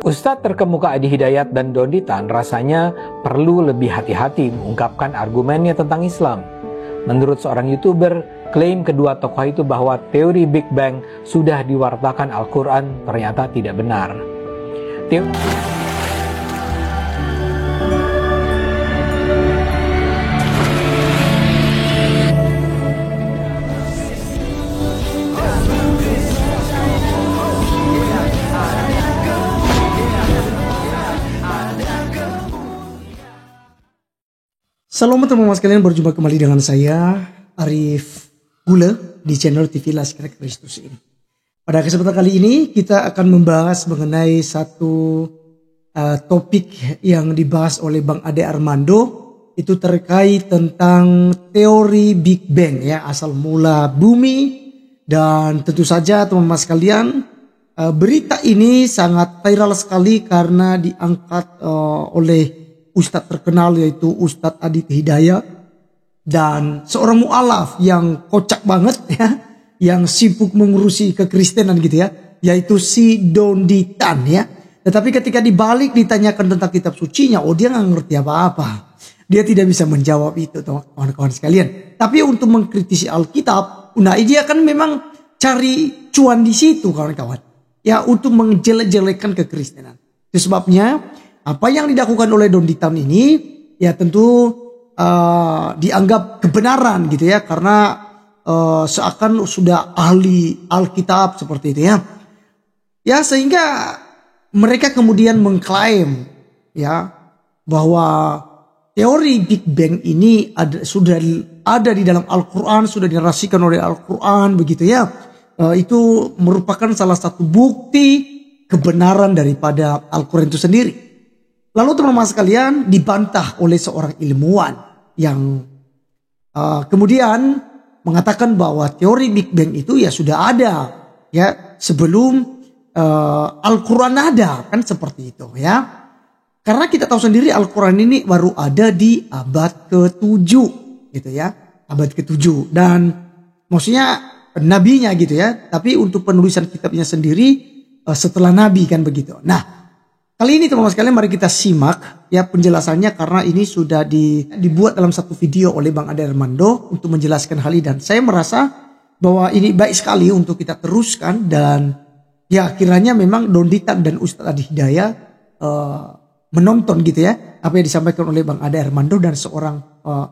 Ustadz terkemuka Adi Hidayat dan Dondi Tan rasanya perlu lebih hati-hati mengungkapkan argumennya tentang Islam. Menurut seorang YouTuber, klaim kedua tokoh itu bahwa teori Big Bang sudah diwartakan Al-Quran ternyata tidak benar. Salam teman-teman sekalian, berjumpa kembali dengan saya Arif Gula di channel TV Laskar Kristus ini. Pada kesempatan kali ini kita akan membahas mengenai satu topik yang dibahas oleh Bang Ade Armando. Itu terkait tentang teori Big Bang, ya, asal mula bumi. Dan tentu saja teman-teman sekalian, berita ini sangat viral sekali karena diangkat oleh Ustadz terkenal, yaitu Ustadz Adi Hidayat, dan seorang mu'alaf yang kocak banget, ya, yang sibuk mengurusi kekristenan gitu, ya, yaitu si Dondi Tan, ya. Tetapi ketika dibalik ditanyakan tentang kitab sucinya, dia nggak ngerti apa-apa. Dia tidak bisa menjawab itu, kawan-kawan sekalian. Tapi untuk mengkritisi Alkitab, nah dia kan memang cari cuan di situ, kawan-kawan, ya, untuk menjelek-jelekan kekristenan. Itu sebabnya apa yang dilakukan oleh Dondi Tan ini, ya, tentu dianggap kebenaran gitu, ya, karena seakan sudah ahli Alkitab seperti itu, ya. Ya, sehingga mereka kemudian mengklaim, ya, bahwa teori Big Bang ini sudah ada di dalam Al-Quran, sudah dinarasikan oleh Al-Quran begitu, ya. Itu merupakan salah satu bukti kebenaran daripada Al-Quran itu sendiri. Lalu teman-teman sekalian, dibantah oleh seorang ilmuwan yang kemudian mengatakan bahwa teori Big Bang itu ya sudah ada, ya, sebelum Al-Quran ada, kan seperti itu, ya. Karena kita tahu sendiri Al-Quran ini baru ada di abad ke-7 gitu, ya, abad ke-7, dan maksudnya nabinya gitu, ya, tapi untuk penulisan kitabnya sendiri setelah nabi, kan begitu. Nah, kali ini teman-teman sekalian, mari kita simak, ya, penjelasannya, karena ini sudah dibuat dalam satu video oleh Bang Ade Armando untuk menjelaskan hal ini, dan saya merasa bahwa ini baik sekali untuk kita teruskan, dan ya kiranya memang Dondi Tan dan Ustadz Adi Hidayat menonton gitu, ya, apa yang disampaikan oleh Bang Ade Armando dan seorang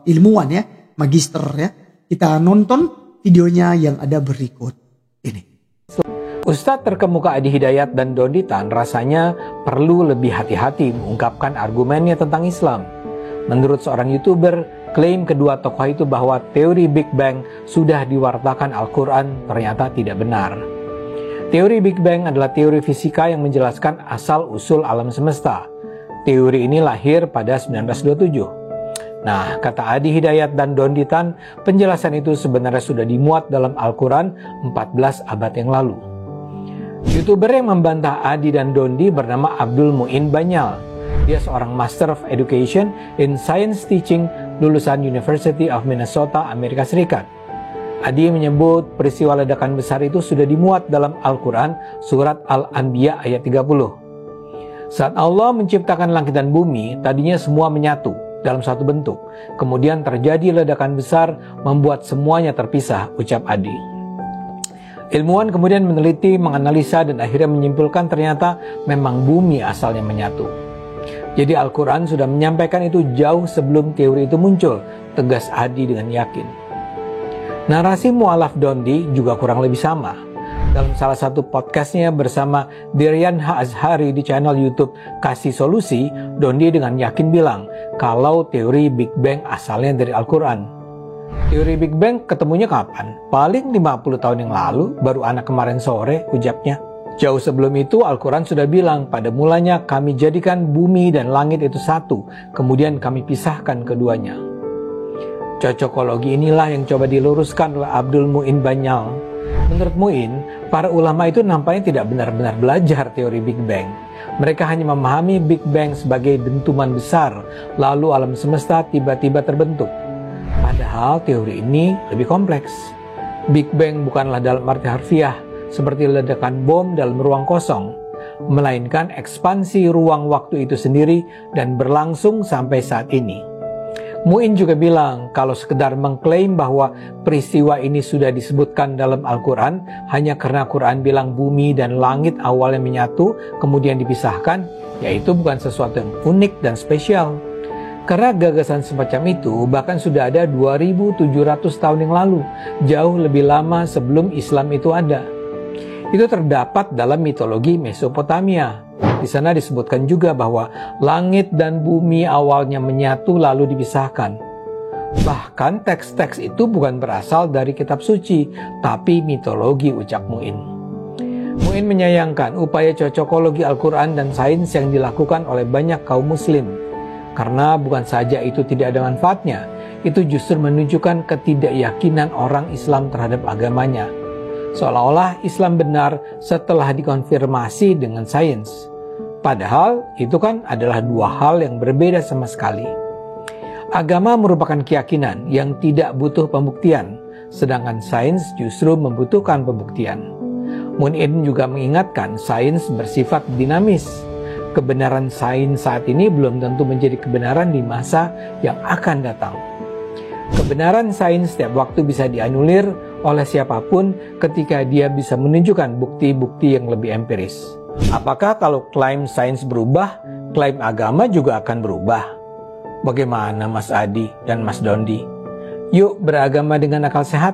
ilmuwan, ya, magister, ya. Kita nonton videonya yang ada berikut ini. Ustadz terkemuka Adi Hidayat dan Dondi Tan rasanya perlu lebih hati-hati mengungkapkan argumennya tentang Islam. Menurut seorang YouTuber, klaim kedua tokoh itu bahwa teori Big Bang sudah diwartakan Al-Quran ternyata tidak benar. Teori Big Bang adalah teori fisika yang menjelaskan asal-usul alam semesta. Teori ini lahir pada 1927. Nah, kata Adi Hidayat dan Dondi Tan, penjelasan itu sebenarnya sudah dimuat dalam Al-Quran 14 abad yang lalu. YouTuber yang membantah Adi dan Dondi bernama Abdul Muin Banyal. Dia seorang Master of Education in Science Teaching lulusan University of Minnesota, Amerika Serikat. Adi menyebut peristiwa ledakan besar itu sudah dimuat dalam Al-Quran surat Al-Anbiya ayat 30. Saat Allah menciptakan langit dan bumi, tadinya semua menyatu dalam satu bentuk. Kemudian terjadi ledakan besar membuat semuanya terpisah, ucap Adi. Ilmuwan kemudian meneliti, menganalisa, dan akhirnya menyimpulkan ternyata memang bumi asalnya menyatu. Jadi Al-Quran sudah menyampaikan itu jauh sebelum teori itu muncul, tegas Adi dengan yakin. Narasi mu'alaf Dondi juga kurang lebih sama. Dalam salah satu podcastnya bersama Dirian Azhari di channel YouTube Kasih Solusi, Dondi dengan yakin bilang kalau teori Big Bang asalnya dari Al-Quran. Teori Big Bang ketemunya kapan? Paling 50 tahun yang lalu, baru anak kemarin sore, ucapnya. Jauh sebelum itu Al-Quran sudah bilang, pada mulanya kami jadikan bumi dan langit itu satu, kemudian kami pisahkan keduanya. Cocokologi inilah yang coba diluruskan oleh Abdul Muin Banyal. Menurut Muin, para ulama itu nampaknya tidak benar-benar belajar teori Big Bang. Mereka hanya memahami Big Bang sebagai dentuman besar, lalu alam semesta tiba-tiba terbentuk. Padahal teori ini lebih kompleks. Big Bang bukanlah dalam arti harfiah, seperti ledakan bom dalam ruang kosong. melainkan ekspansi ruang waktu itu sendiri dan berlangsung sampai saat ini. Mu'in juga bilang kalau sekedar mengklaim bahwa peristiwa ini sudah disebutkan dalam Al-Quran hanya karena Quran bilang bumi dan langit awalnya menyatu kemudian dipisahkan, yaitu bukan sesuatu yang unik dan spesial. Karena gagasan semacam itu bahkan sudah ada 2700 tahun yang lalu, jauh lebih lama sebelum Islam itu ada. Itu terdapat dalam mitologi Mesopotamia. Di sana disebutkan juga bahwa langit dan bumi awalnya menyatu lalu dipisahkan. Bahkan teks-teks itu bukan berasal dari kitab suci, tapi mitologi, ucap Mu'in. Mu'in menyayangkan upaya cocokologi Al-Quran dan sains yang dilakukan oleh banyak kaum muslim. Karena bukan saja itu tidak ada manfaatnya, itu justru menunjukkan ketidakyakinan orang Islam terhadap agamanya. Seolah-olah Islam benar setelah dikonfirmasi dengan sains. Padahal itu kan adalah dua hal yang berbeda sama sekali. Agama merupakan keyakinan yang tidak butuh pembuktian, sedangkan sains justru membutuhkan pembuktian. Mu'in juga mengingatkan sains bersifat dinamis. Kebenaran sains saat ini belum tentu menjadi kebenaran di masa yang akan datang. Kebenaran sains setiap waktu bisa dianulir oleh siapapun ketika dia bisa menunjukkan bukti-bukti yang lebih empiris. Apakah kalau klaim sains berubah, klaim agama juga akan berubah? Bagaimana Mas Adi dan Mas Dondi? Yuk beragama dengan akal sehat.